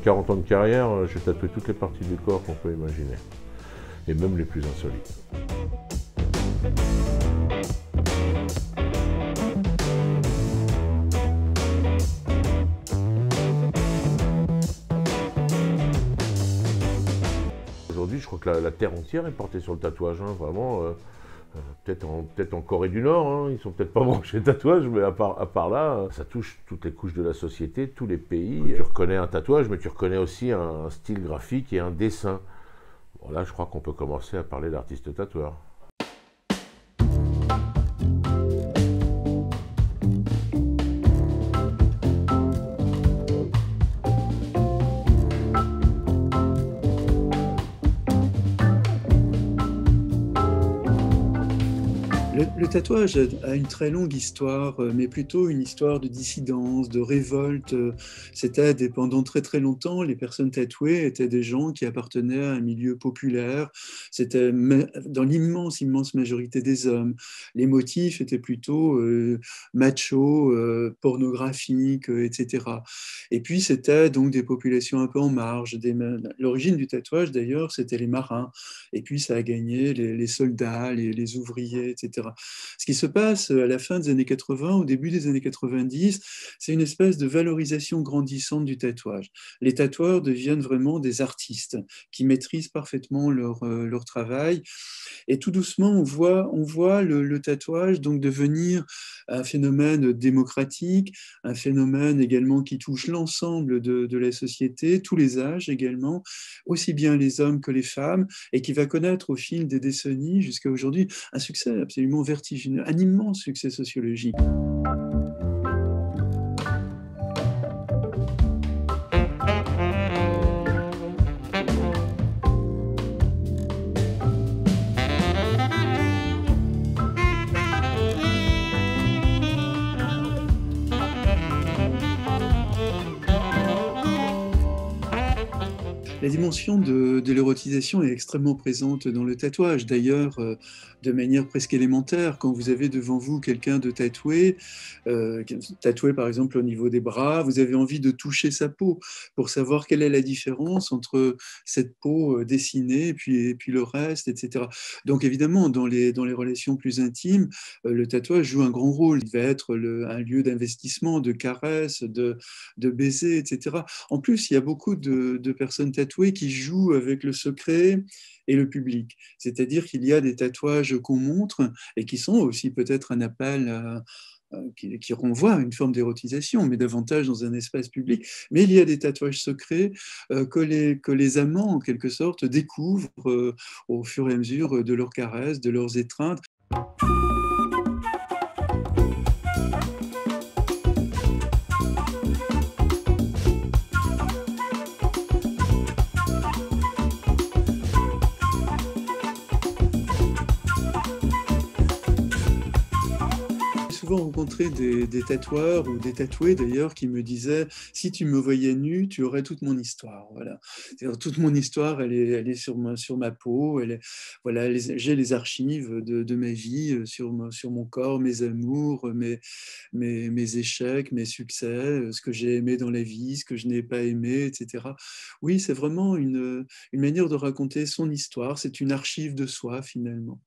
40 ans de carrière, j'ai tatoué toutes les parties du corps qu'on peut imaginer, et même les plus insolites. Aujourd'hui, je crois que la terre entière est portée sur le tatouage, hein, vraiment. Peut-être en Corée du Nord, hein, ils sont peut-être pas branchés tatouage, mais à part là, ça touche toutes les couches de la société, tous les pays. Tu reconnais un tatouage, mais tu reconnais aussi un style graphique et un dessin. Bon, là, je crois qu'on peut commencer à parler d'artiste tatoueur. Le tatouage a une très longue histoire, mais plutôt une histoire de dissidence, de révolte. Pendant très très longtemps, les personnes tatouées étaient des gens qui appartenaient à un milieu populaire. C'était dans l'immense majorité des hommes. Les motifs étaient plutôt machos, pornographiques, etc. Et puis c'était donc des populations un peu en marge. L'origine du tatouage d'ailleurs, c'était les marins. Et puis ça a gagné les soldats, les ouvriers, etc. Ce qui se passe à la fin des années 80, au début des années 90, c'est une espèce de valorisation grandissante du tatouage. Les tatoueurs deviennent vraiment des artistes qui maîtrisent parfaitement leur travail. Et tout doucement, on voit le tatouage donc devenir un phénomène démocratique, un phénomène également qui touche l'ensemble de la société, tous les âges également, aussi bien les hommes que les femmes, et qui va connaître au fil des décennies jusqu'à aujourd'hui un succès absolument vertigineux, un immense succès sociologique. La dimension de l'érotisation est extrêmement présente dans le tatouage. D'ailleurs, de manière presque élémentaire, quand vous avez devant vous quelqu'un de tatoué par exemple au niveau des bras, vous avez envie de toucher sa peau pour savoir quelle est la différence entre cette peau dessinée et puis le reste, etc. Donc évidemment, dans les relations plus intimes, le tatouage joue un grand rôle. Il va être un lieu d'investissement, de caresses, de baisers, etc. En plus, il y a beaucoup de personnes tatouées qui jouent avec le secret et le public. C'est-à-dire qu'il y a des tatouages qu'on montre et qui sont aussi peut-être un appel qui renvoie à une forme d'érotisation, mais davantage dans un espace public. Mais il y a des tatouages secrets que les amants, en quelque sorte, découvrent au fur et à mesure de leurs caresses, de leurs étreintes. Souvent rencontré des tatoueurs ou des tatoués d'ailleurs qui me disaient si tu me voyais nu, tu aurais toute mon histoire. Voilà. Toute mon histoire, elle est sur ma peau. Voilà, j'ai les archives de ma vie sur mon corps, mes amours, mes échecs, mes succès, ce que j'ai aimé dans la vie, ce que je n'ai pas aimé, etc. Oui, c'est vraiment une manière de raconter son histoire. C'est une archive de soi finalement.